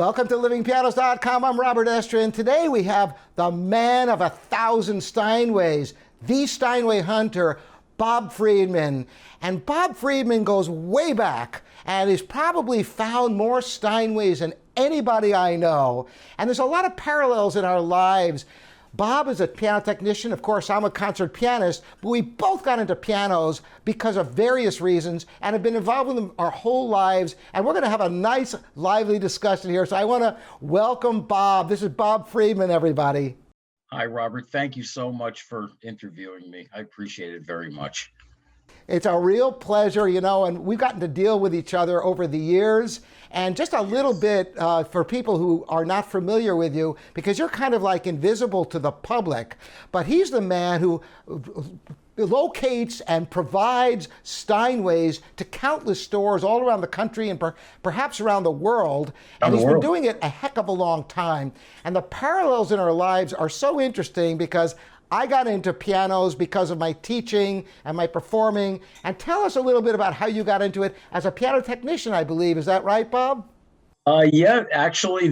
Welcome to livingpianos.com. I'm Robert Estrin. Today we have the man of 1,000 Steinways, the Steinway Hunter, Bob Friedman. And Bob Friedman goes way back and has probably found more Steinways than anybody I know. And there's a lot of parallels in our lives. Bob is a piano technician. Of course, I'm a concert pianist, but we both got into pianos because of various reasons and have been involved with them our whole lives. And we're going to have a nice, lively discussion here. So I want to welcome Bob. This is Bob Friedman, everybody. Hi, Robert. Thank you so much for interviewing me. I appreciate it very much. It's a real pleasure, you know, and we've gotten to deal with each other over the years. And just a little bit for people who are not familiar with you, because you're kind of like invisible to the public, but he's the man who locates and provides Steinways to countless stores all around the country and perhaps around the world. And he's been doing it a heck of a long time. And the parallels in our lives are so interesting because I got into pianos because of my teaching and my performing. And tell us a little bit about how you got into it as a piano technician, I believe. Is that right, Bob? Yeah, actually,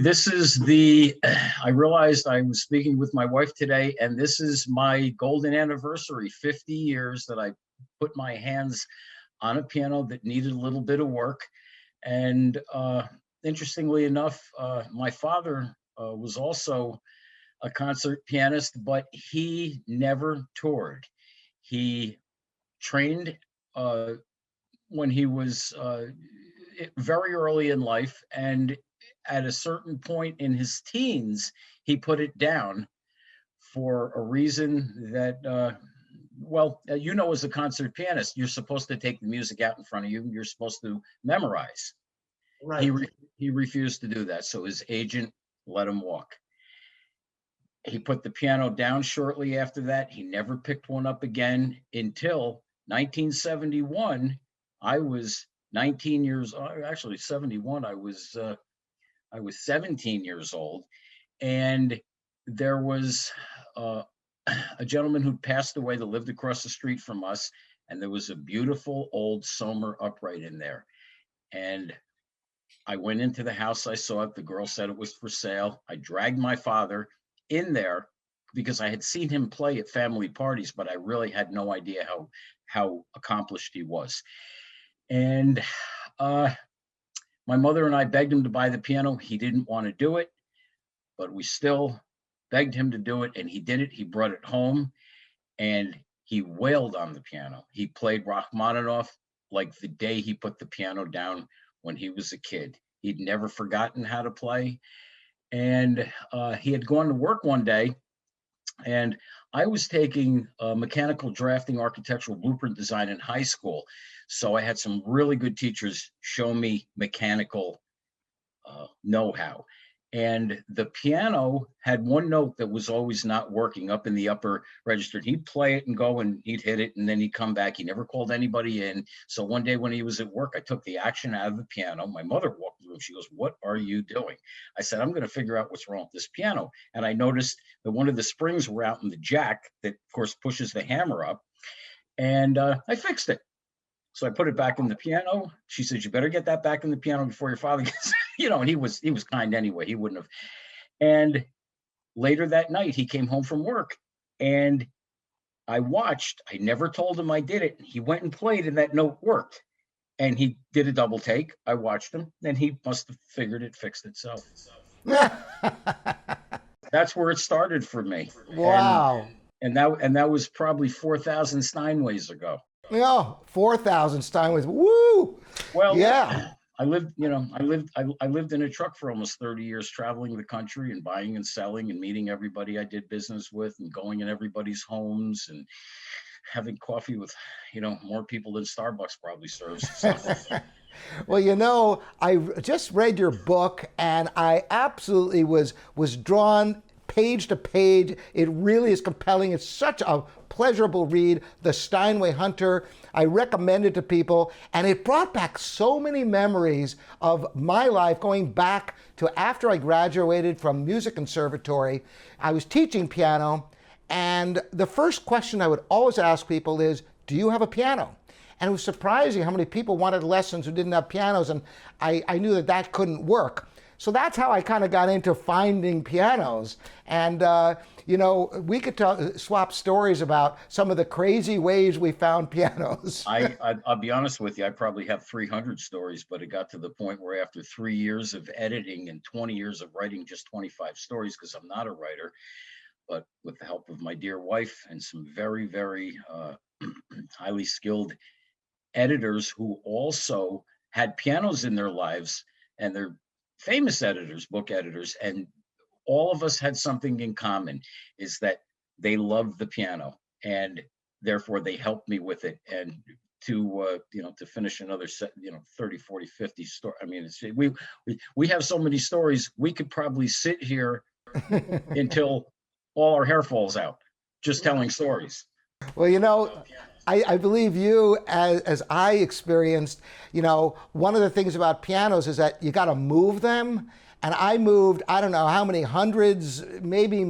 I realized I was speaking with my wife today, and this is my golden anniversary, 50 years that I put my hands on a piano that needed a little bit of work. And interestingly enough, my father was also a concert pianist, but he never toured. He trained when he was very early in life, and at a certain point in his teens, he put it down for a reason that, as a concert pianist, you're supposed to take the music out in front of you, and you're supposed to memorize. Right. He refused to do that, so his agent let him walk. He put the piano down shortly after that. He never picked one up again until 1971. I was 19 years old. Actually, 71. I was 17 years old, and there was a gentleman who passed away that lived across the street from us, and there was a beautiful old Sommer upright in there. And I went into the house. I saw it. The girl said it was for sale. I dragged my father in there because I had seen him play at family parties, but I really had no idea how accomplished he was. And my mother and I begged him to buy the piano. He didn't want to do it, but we still begged him to do it, and he did it. He brought it home, and he wailed on the piano. He played Rachmaninoff like the day he put the piano down when he was a kid. He'd never forgotten how to play. And he had gone to work one day, and I was taking mechanical drafting, architectural blueprint design in high school. So I had some really good teachers show me mechanical know-how. And the piano had one note that was always not working up in the upper register. He'd play it and go, and he'd hit it, and then he'd come back. He never called anybody in. So one day when he was at work, I took the action out of the piano. My mother walked through and she goes, "What are you doing?" I said, "I'm going to figure out what's wrong with this piano." And I noticed that one of the springs were out in the jack that, of course, pushes the hammer up. And I fixed it. So I put it back in the piano. She said, "You better get that back in the piano before your father gets," and he was kind anyway. He wouldn't have. And later that night, he came home from work, and I watched. I never told him I did it. He went and played, and that note worked. And he did a double take. I watched him, and he must have figured it fixed itself. That's where it started for me. Wow. And that was probably 4,000 Steinways ago. Yeah, 4,000 Steinways. Woo! Well, yeah. I lived in a truck for almost 30 years, traveling the country and buying and selling and meeting everybody I did business with and going in everybody's homes and having coffee with, more people than Starbucks probably serves. Well, I just read your book and I absolutely was drawn page to page. It really is compelling. It's such a pleasurable read, The Steinway Hunter. I recommend it to people, and it brought back so many memories of my life going back to after I graduated from music conservatory. I was teaching piano, and the first question I would always ask people is, do you have a piano? And it was surprising how many people wanted lessons who didn't have pianos, and I knew that couldn't work. So that's how I kind of got into finding pianos. And, we could swap stories about some of the crazy ways we found pianos. I'll be honest with you, I probably have 300 stories, but it got to the point where after 3 years of editing and 20 years of writing just 25 stories, because I'm not a writer, but with the help of my dear wife and some very, very highly skilled editors who also had pianos in their lives, and they're famous editors, book editors, and all of us had something in common, is that they loved the piano, and therefore they helped me with it. And to finish another 30, 40, 50 story. I mean, we have so many stories, we could probably sit here until all our hair falls out just telling stories. Well, I believe you, as I experienced, one of the things about pianos is that you got to move them. And I moved, I don't know how many hundreds, maybe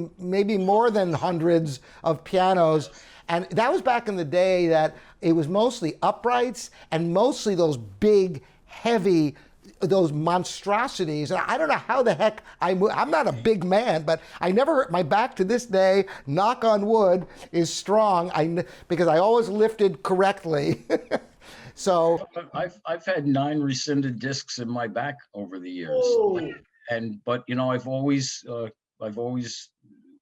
more than hundreds of pianos. And that was back in the day that it was mostly uprights and mostly those big, heavy, those monstrosities. And I don't know how the heck I move. I'm not a big man, but I never hurt my back to this day, knock on wood, is strong because I always lifted correctly. So I've had 9 rescinded discs in my back over the years. Oh. But I've always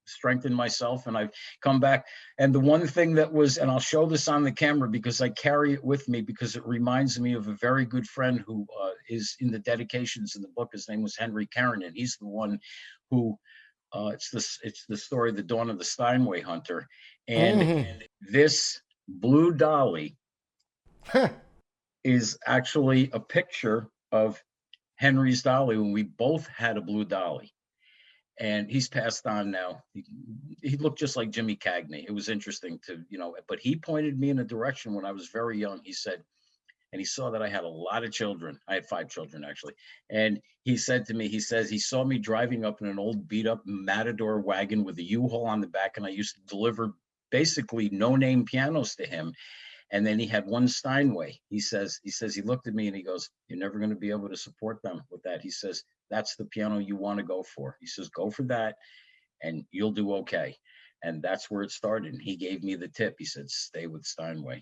strengthened myself, and I've come back. And the one thing that was, and I'll show this on the camera because I carry it with me because it reminds me of a very good friend who is in the dedications in the book. His name was Henry Caron, and he's the one who it's the story, The Dawn of the Steinway Hunter. And this blue dolly is actually a picture of Henry's dolly when we both had a blue dolly, and he's passed on now. He looked just like Jimmy Cagney. It was interesting but he pointed me in a direction when I was very young. He said, and he saw that I had a lot of children. I had 5 children actually. And he said to me, he says he saw me driving up in an old beat up Matador wagon with a U-Haul on the back. And I used to deliver basically no-name pianos to him. And then he had one Steinway. He says he looked at me and he goes, "You're never going to be able to support them with that." He says, "That's the piano you want to go for." He says, "Go for that and you'll do okay." And that's where it started. And he gave me the tip. He said, "Stay with Steinway."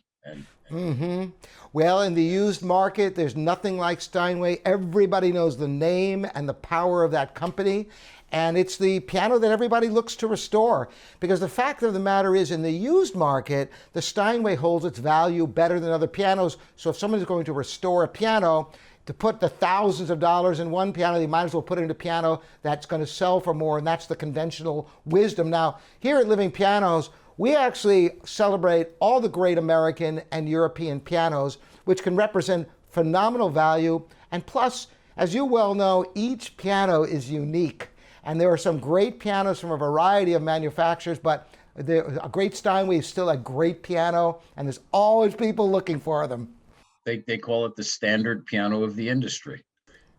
Well, in the used market, there's nothing like Steinway. Everybody knows the name and the power of that company. And it's the piano that everybody looks to restore. Because the fact of the matter is, in the used market, the Steinway holds its value better than other pianos. So if someone's going to restore a piano, to put the thousands of dollars in one piano, they might as well put it in a piano that's going to sell for more. And that's the conventional wisdom. Now, here at Living Pianos, we actually celebrate all the great American and European pianos, which can represent phenomenal value. And plus, as you well know, each piano is unique. And there are some great pianos from a variety of manufacturers, but a great Steinway is still a great piano, and there's always people looking for them. They call it the standard piano of the industry.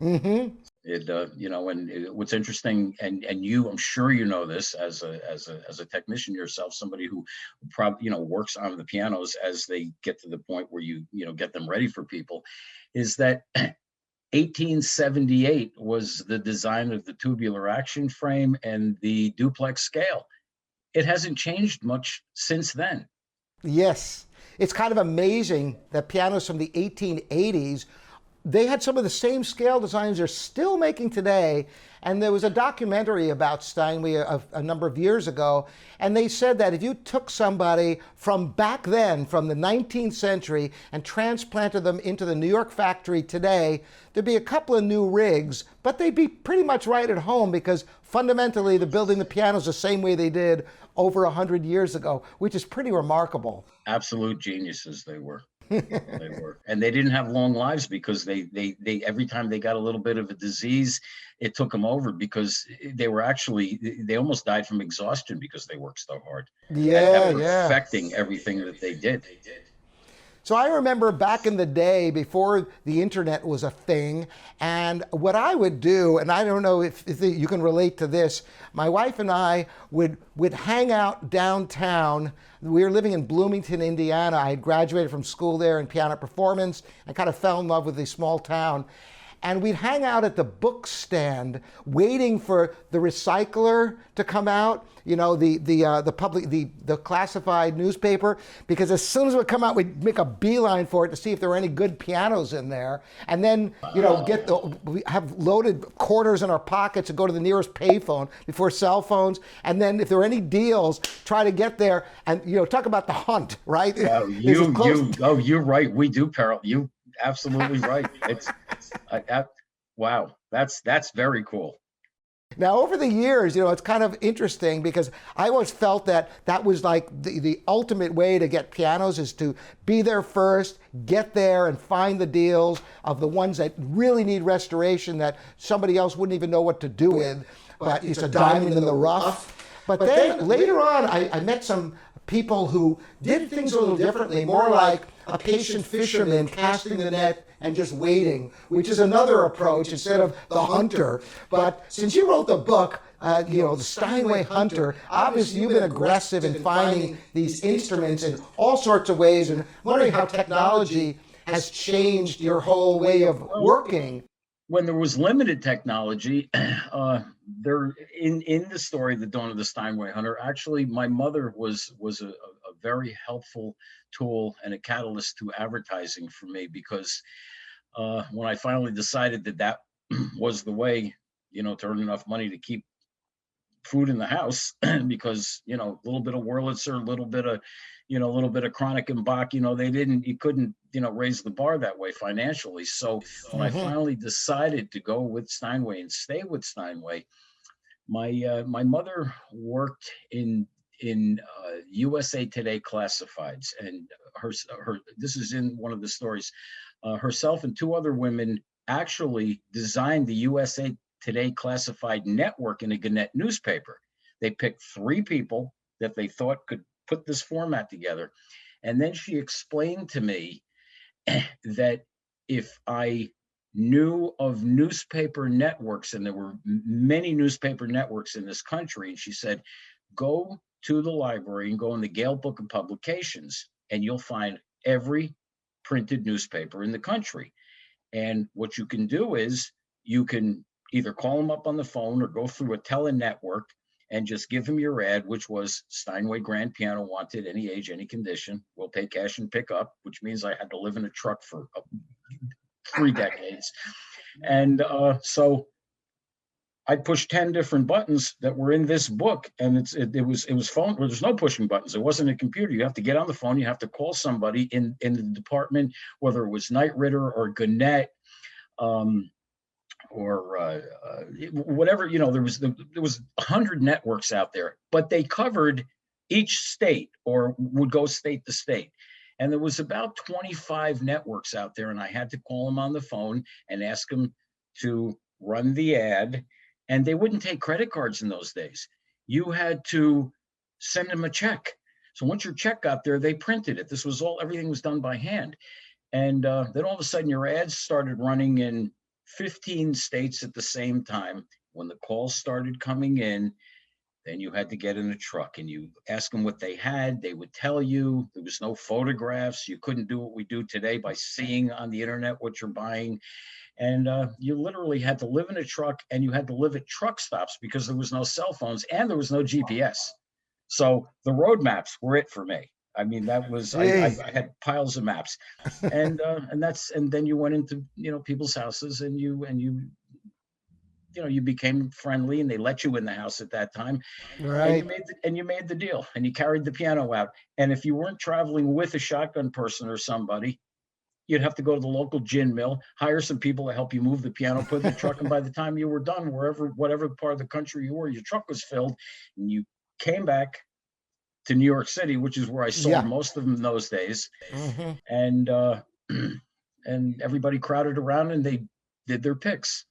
Mm-hmm. And what's interesting, and you, I'm sure you know this as a technician yourself, somebody who probably works on the pianos as they get to the point where you get them ready for people, is that 1878 was the design of the tubular action frame and the duplex scale. It hasn't changed much since then. Yes, it's kind of amazing that pianos from the 1880s, they had some of the same scale designs they're still making today. And there was a documentary about Steinway a number of years ago, and they said that if you took somebody from back then, from the 19th century, and transplanted them into the New York factory today, there'd be a couple of new rigs, but they'd be pretty much right at home because fundamentally they're building the pianos the same way they did over 100 years ago, which is pretty remarkable. Absolute geniuses they were. They were, and they didn't have long lives because they every time they got a little bit of a disease, it took them over because they almost died from exhaustion because they worked so hard. Yeah, perfecting everything that they did. So I remember back in the day before the internet was a thing, and what I would do, and I don't know if you can relate to this, my wife and I would hang out downtown. We were living in Bloomington, Indiana. I had graduated from school there in piano performance and kind of fell in love with the small town. and we'd hang out at the book stand waiting for the recycler to come out, the classified newspaper, because as soon as it would come out, we'd make a beeline for it to see if there were any good pianos in there, and then we have loaded quarters in our pockets and go to the nearest payphone before cell phones, and then if there were any deals, try to get there, and talk about the hunt, right? You're right. We do, Peril. You absolutely right. Wow, that's very cool. Now, over the years, it's kind of interesting because I always felt that was like the ultimate way to get pianos is to be there first, get there and find the deals of the ones that really need restoration that somebody else wouldn't even know what to do with, but it's a diamond in the rough. But then later on, I met some people who did things a little differently, more like a patient fisherman casting the net and just waiting, which is another approach instead of the hunter. But since you wrote the book, the Steinway Hunter, obviously you've been aggressive in finding these instruments in all sorts of ways, and wondering how technology has changed your whole way of working. When there was limited technology, there in the story, The Dawn of the Steinway Hunter, actually my mother was a very helpful tool and a catalyst to advertising for me, because when I finally decided that was the way, to earn enough money to keep food in the house, because a little bit of Wurlitzer, a little bit of Chronic and Bach, you couldn't raise the bar that way financially. So when I finally decided to go with Steinway and stay with Steinway, my mother worked in USA Today classifieds, and her this is in one of the stories. Herself and two other women actually designed the USA Today classified network in a Gannett newspaper. They picked 3 people that they thought could put this format together. And then she explained to me that if I knew of newspaper networks, and there were many newspaper networks in this country, and she said, go to the library and go in the Gale Book of Publications, and you'll find every printed newspaper in the country. And what you can do is you can either call them up on the phone or go through a tele-network and just give them your ad, which was Steinway grand piano wanted, any age, any condition. We'll pay cash and pick up, which means I had to live in a truck for 3 decades. And so I pushed 10 different buttons that were in this book, and it was phone. Well, there's no pushing buttons. It wasn't a computer. You have to get on the phone. You have to call somebody in the department, whether it was Knight Ridder or Gannett, or whatever. There was 100 networks out there, but they covered each state or would go state to state. And there was about 25 networks out there, and I had to call them on the phone and ask them to run the ad. And they wouldn't take credit cards in those days. You had to send them a check. So once your check got there, they printed it. Everything was done by hand. And then all of a sudden your ads started running in 15 states at the same time. When the calls started coming in, then you had to get in a truck and you ask them what they had. They would tell you. There was no photographs. You couldn't do what we do today by seeing on the internet what you're buying. And you literally had to live in a truck, and you had to live at truck stops because there was no cell phones and there was no GPS. So the road maps were it for me. I mean, that was, I had piles of maps, and then you went into, people's houses, and you became friendly, and they let you in the house at that time. Right. And you made the deal, and you carried the piano out. And if you weren't traveling with a shotgun person or somebody, you'd have to go to the local gin mill, hire some people to help you move the piano, put in the truck, and by the time you were done, whatever part of the country you were, your truck was filled, and you came back to New York City, which is where I sold most of them in those days. And everybody crowded around, and they did their picks.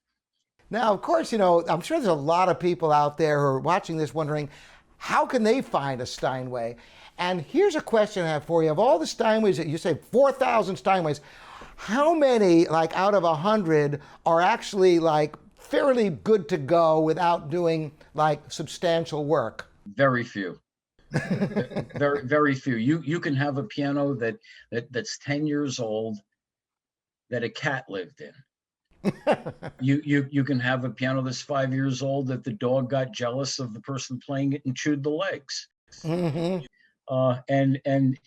Now, of course, I'm sure there's a lot of people out there who are watching this wondering, how can they find a Steinway? And here's a question I have for you. Of all the Steinways that you say, 4,000 Steinways, how many, out of 100, are actually, fairly good to go without doing, substantial work? Very few. Very, very few. You can have a piano that's 10 years old that a cat lived in. You can have a piano that's 5 years old that the dog got jealous of the person playing it and chewed the legs. Hmm. And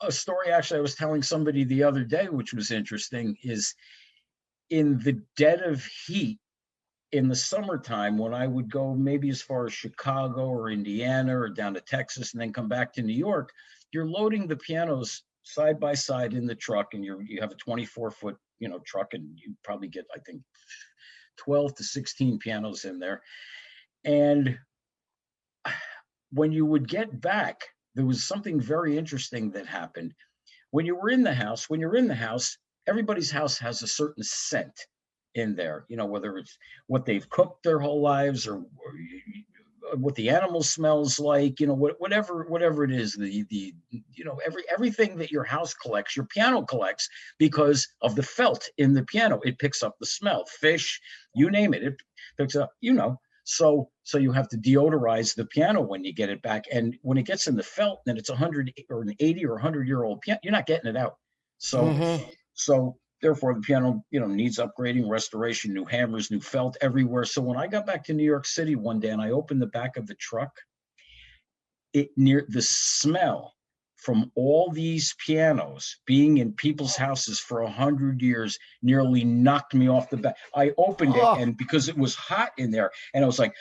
a story actually I was telling somebody the other day, which was interesting, is in the dead of heat in the summertime when I would go maybe as far as Chicago or Indiana or down to Texas and then come back to New York, you're loading the pianos side by side in the truck, and you have a 24-foot truck, and you probably get, I think, 12 to 16 pianos in there. And when you would get back, there was something very interesting that happened. When you're in the house, everybody's house has a certain scent in there, whether it's what they've cooked their whole lives or what the animal smells like, whatever it is, everything that your house collects, your piano collects, because of the felt in the piano. It picks up the smell, fish, you name it, it picks up, So you have to deodorize the piano when you get it back. And when it gets in the felt, then it's 100 or an 80 or 100-year-old piano. You're not getting it out. So therefore the piano, needs upgrading, restoration, new hammers, new felt everywhere. So when I got back to New York City one day and I opened the back of the truck, the smell from all these pianos being in people's houses for 100 years nearly knocked me off the back. I opened it, and because it was hot in there, and I was like,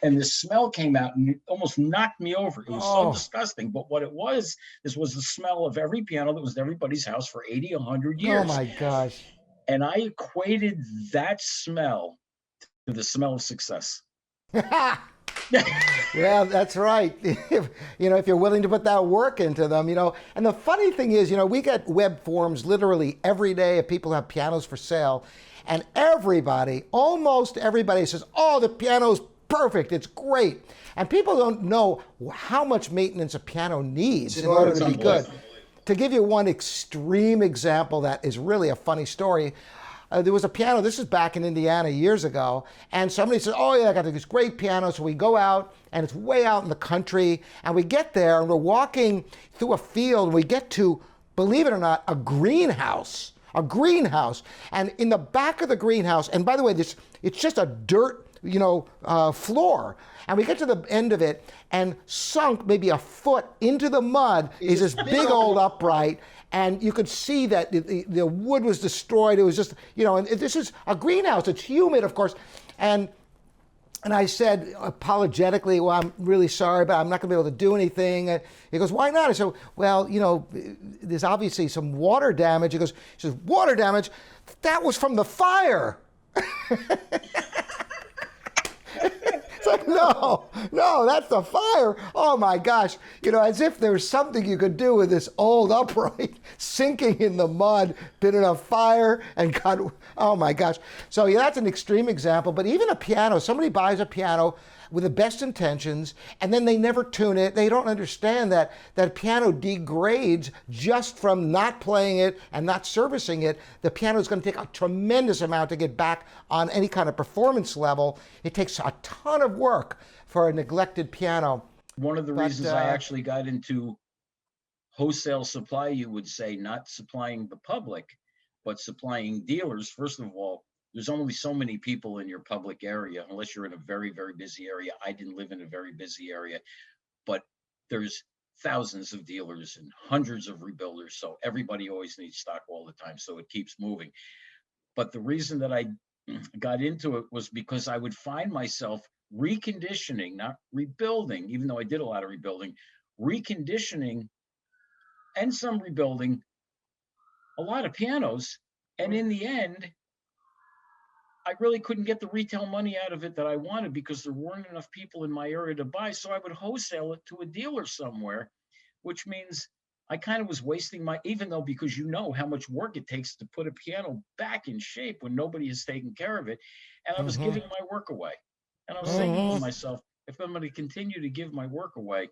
and the smell came out and it almost knocked me over. It was so disgusting. But what it was, this was the smell of every piano that was in everybody's house for 80, 100 years. Oh my gosh. And I equated that smell to the smell of success. Well, that's right. If you're willing to put that work into them, And the funny thing is, we get web forums literally every day of people who have pianos for sale. And almost everybody says, oh, the piano's perfect. It's great. And people don't know how much maintenance a piano needs in order to be good. To give you one extreme example that is really a funny story, there was a piano, this is back in Indiana years ago, and somebody said, oh yeah, I got this great piano. So we go out, and it's way out in the country, and we get there, and we're walking through a field, and we get to, believe it or not, a greenhouse. And in the back of the greenhouse, and by the way, it's just a dirt, floor. And we get to the end of it, and sunk maybe a foot into the mud is this big old upright. And you could see that the wood was destroyed. It was just, and this is a greenhouse. It's humid, of course. And I said apologetically, well, I'm really sorry, but I'm not going to be able to do anything. He goes, why not? I said, well, there's obviously some water damage. He says, water damage? That was from the fire. It's like, no, that's the fire. Oh my gosh. As if there's something you could do with this old upright sinking in the mud, been in a fire and got, oh my gosh. So yeah, that's an extreme example, but even a piano, somebody buys a piano with the best intentions, and then they never tune it. They don't understand that piano degrades just from not playing it and not servicing it. The piano is going to take a tremendous amount to get back on any kind of performance level. It takes a ton of work for a neglected piano. One of the reasons I actually got into wholesale supply, you would say, not supplying the public, but supplying dealers. First of all, there's only so many people in your public area, unless you're in a very, very busy area. I didn't live in a very busy area, but there's thousands of dealers and hundreds of rebuilders. So everybody always needs stock all the time. So it keeps moving. But the reason that I got into it was because I would find myself reconditioning, not rebuilding, even though I did a lot of rebuilding, reconditioning and some rebuilding a lot of pianos. And in the end, I really couldn't get the retail money out of it that I wanted because there weren't enough people in my area to buy. So I would wholesale it to a dealer somewhere, which means I kind of was wasting even though, because how much work it takes to put a piano back in shape when nobody has taken care of it. And I was giving my work away. And I was saying to myself, if I'm going to continue to give my work away,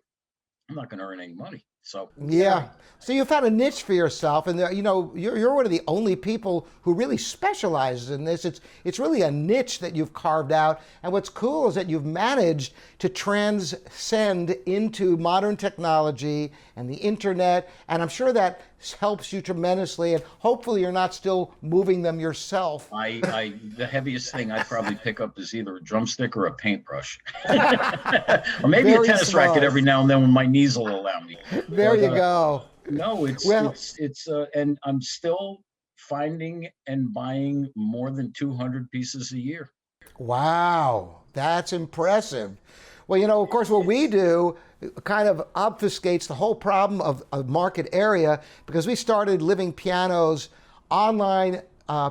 I'm not going to earn any money. So Yeah. So you found a niche for yourself, and you know you're one of the only people who really specializes in this. It's really a niche that you've carved out, and what's cool is that you've managed to transcend into modern technology and the internet, and I'm sure that helps you tremendously. And hopefully, you're not still moving them yourself. the heaviest thing I'd probably pick up is either a drumstick or a paintbrush, or maybe a Very tennis racket smart. every now and then when my knees will allow me. There But you go. no, Well, and I'm still finding and buying more than 200 pieces a year. wow, that's impressive. Well, you know, of course, what we do kind of obfuscates the whole problem of a market area because we started Living Piano's online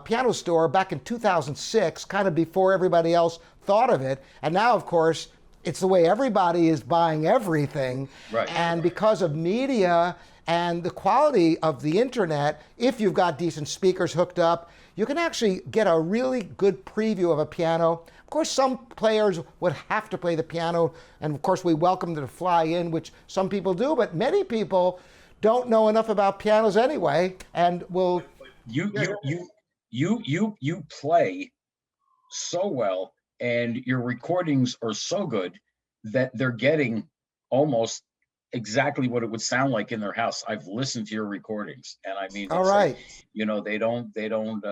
piano store back in 2006, kind of before everybody else thought of it. And now, of course, it's the way everybody is buying everything. Right. And because of media and the quality of the internet, if you've got decent speakers hooked up, you can actually get a really good preview of a piano. Of course, some players would have to play the piano, and of course we welcome them to fly in, which some people do, but many people don't know enough about pianos anyway, and will. You you play so well, and your recordings are so good that they're getting almost exactly what it would sound like in their house. I've listened to your recordings, and I mean, All it's right. like, they don't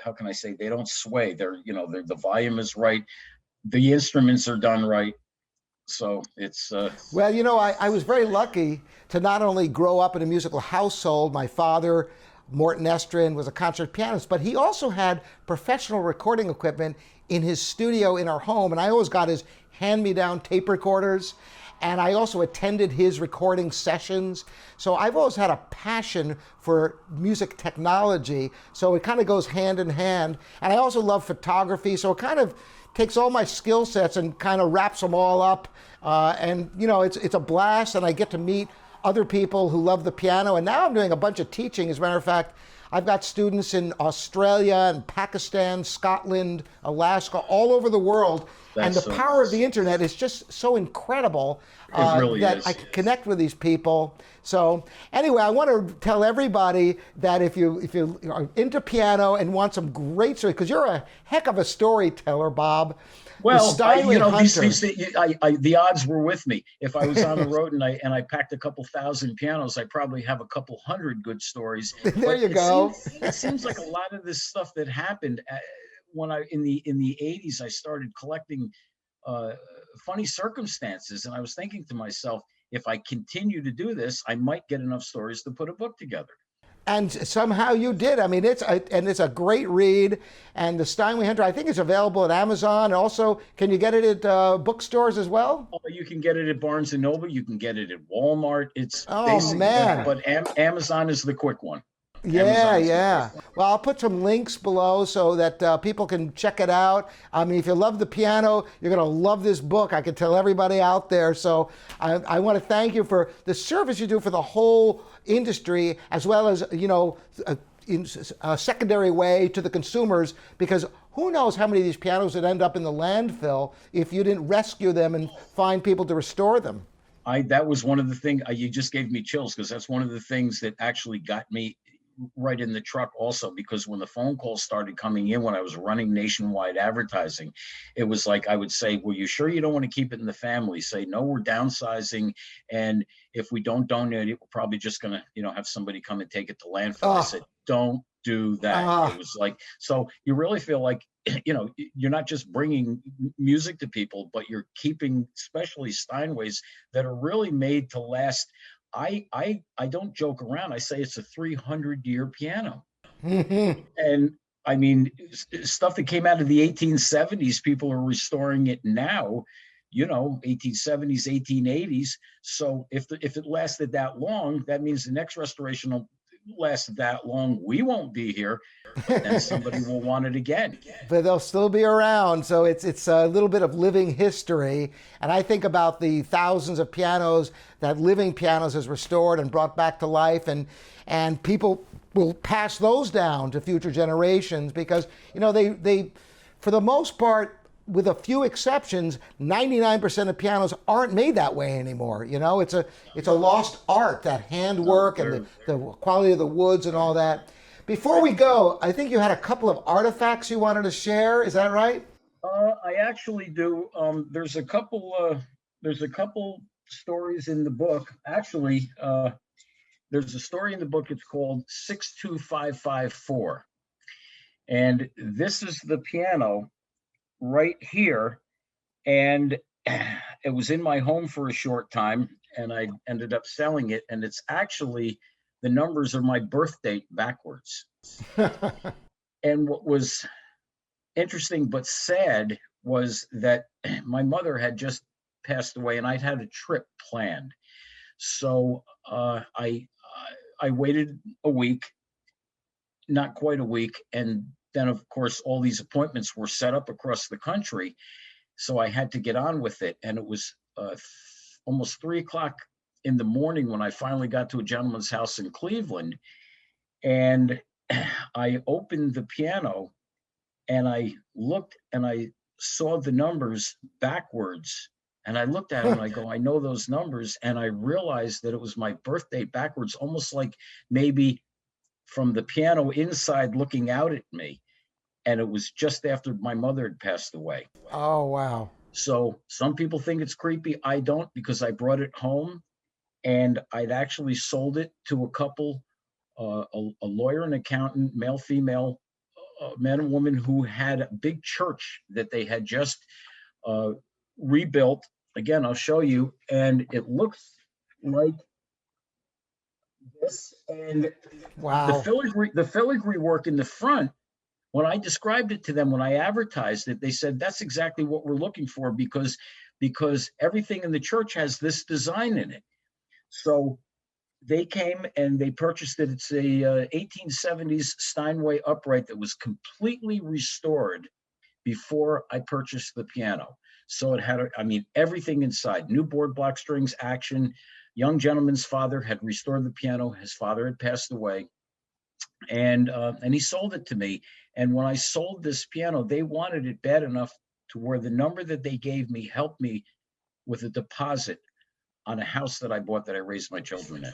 how can I say, they don't sway. The volume is right, the instruments are done right. So it's Well, you know, I was very lucky to not only grow up in a musical household. My father, Morton Estrin, was a concert pianist, but he also had professional recording equipment in his studio in our home. And I always got his hand-me-down tape recorders. And I also attended his recording sessions. So I've always had a passion for music technology. So it kind of goes hand in hand. And I also love photography. So it kind of takes all my skill sets and kind of wraps them all up. And, you know, it's a blast. And I get to meet other people who love the piano. And now I'm doing a bunch of teaching. As a matter of fact, I've got students in Australia and Pakistan, Scotland, Alaska, all over the world. And the power of the internet is just so incredible really that is. I can connect with these people. So anyway, I want to tell everybody that if you are into piano and want some great stories, because you're a heck of a storyteller, Bob. Well, Steinway Hunter. the odds were with me. If I was on the road and I packed a couple thousand pianos, I probably have a couple hundred good stories. There you go. It seems like a lot of this stuff that happened when in the 80s, I started collecting funny circumstances, and I was thinking to myself, if I continue to do this, I might get enough stories to put a book together. And somehow you did. I mean, it's a great read. And the Steinway Hunter, I think, is available at Amazon. Also, can you get it at bookstores as well? You can get it at Barnes and Noble. You can get it at Walmart. It's man. But Amazon is the quick one. Yeah. Well, I'll put some links below so that people can check it out. I mean, if you love the piano, you're going to love this book. I can tell everybody out there. So I want to thank you for the service you do for the whole industry, as well as, you know, in a secondary way to the consumers, because who knows how many of these pianos would end up in the landfill if you didn't rescue them and find people to restore them. That was one of the things, you just gave me chills, because that's one of the things that actually got me right in the truck also, because when the phone calls started coming in, when I was running nationwide advertising, it was like, I would say, well, you sure you don't want to keep it in the family? Say, no, we're downsizing, and if we don't donate it, we're probably just going to, have somebody come and take it to landfill. I said, don't do that. It was like, so you really feel like, you're not just bringing music to people, but you're keeping, especially Steinways, that are really made to last. I don't joke around. I say it's a 300-year piano. And I mean, stuff that came out of the 1870s, people are restoring it now, 1870s, 1880s. So if it lasted that long, that means the next restoration will last that long. We won't be here, but then somebody will want it again. But they'll still be around. So it's a little bit of living history. And I think about the thousands of pianos that Living Pianos has restored and brought back to life. And people will pass those down to future generations because, they for the most part, with a few exceptions, 99% of pianos aren't made that way anymore. You know, it's a lost art, that handwork and the quality of the woods and all that. Before we go, I think you had a couple of artifacts you wanted to share. Is that right? I actually do. There's a couple stories in the book. Actually, there's a story in the book. It's called 62554. And this is the piano right here. And it was in my home for a short time, and I ended up selling it. And it's actually, the numbers are my birth date backwards. And what was interesting but sad was that my mother had just passed away, and I'd had a trip planned. So I waited a week, not quite a week, and then of course all these appointments were set up across the country. So I had to get on with it, and it was almost 3 o'clock in the morning when I finally got to a gentleman's house in Cleveland, and I opened the piano, and I looked and I saw the numbers backwards. And I looked at it and I go, I know those numbers. And I realized that it was my birth date backwards, almost like maybe from the piano inside looking out at me. And it was just after my mother had passed away. Oh, wow. So some people think it's creepy. I don't, because I brought it home and I'd actually sold it to a couple, a lawyer and accountant, male, female, man and woman, who had a big church that they had just rebuilt. Again, I'll show you, and it looks like this. And wow, the filigree work in the front, when I described it to them, when I advertised it, they said, that's exactly what we're looking for, because everything in the church has this design in it. So they came and they purchased it. It's a 1870s Steinway upright that was completely restored before I purchased the piano. So it had, everything inside, new board block strings, action. Young gentleman's father had restored the piano. His father had passed away, and he sold it to me. And when I sold this piano, they wanted it bad enough to where the number that they gave me helped me with a deposit on a house that I bought that I raised my children in.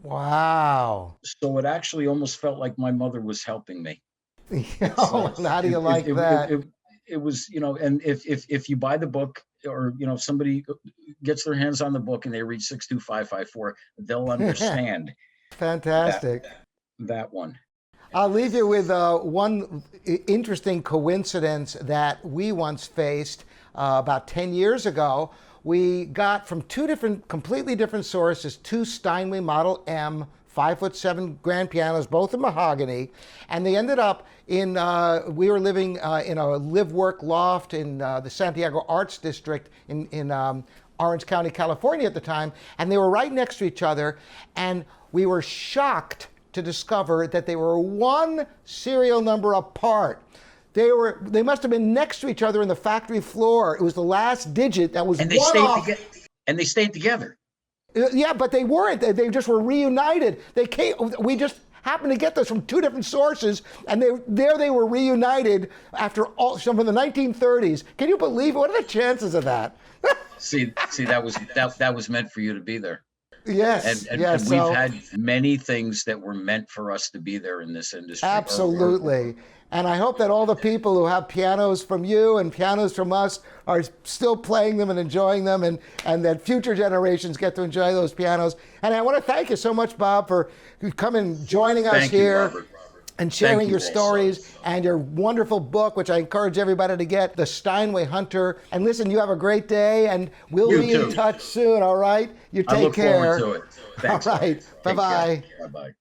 Wow. So it actually almost felt like my mother was helping me. Oh, how do you like that? It was, and if you buy the book, or, if somebody gets their hands on the book and they read 62554, they'll understand. Fantastic. That one. I'll leave you with one interesting coincidence that we once faced about 10 years ago. We got from completely different sources, two Steinway Model M 5'7" grand pianos, both in mahogany, and they ended up in, we were living in a live-work loft in the Santiago Arts District in Orange County, California at the time, and they were right next to each other, and we were shocked to discover that they were one serial number apart. They must have been next to each other in the factory floor. It was the last digit that was and they one stayed off. And they stayed together. Yeah, but they weren't. They just were reunited. We just happened to get this from two different sources, and they were reunited after some from the 1930s. Can you believe it? What are the chances of that? see, that was meant for you to be there. Yes, and we've had many things that were meant for us to be there in this industry. Absolutely. And I hope that all the people who have pianos from you and pianos from us are still playing them and enjoying them, and that future generations get to enjoy those pianos. And I want to thank you so much, Bob, for coming, joining us here. Robert. And sharing your stories and your wonderful book, which I encourage everybody to get, The Steinway Hunter. And listen, you have a great day, and we'll be in touch soon, all right? You take care. I look forward to it. Thanks. All right. Bye-bye. Bye-bye.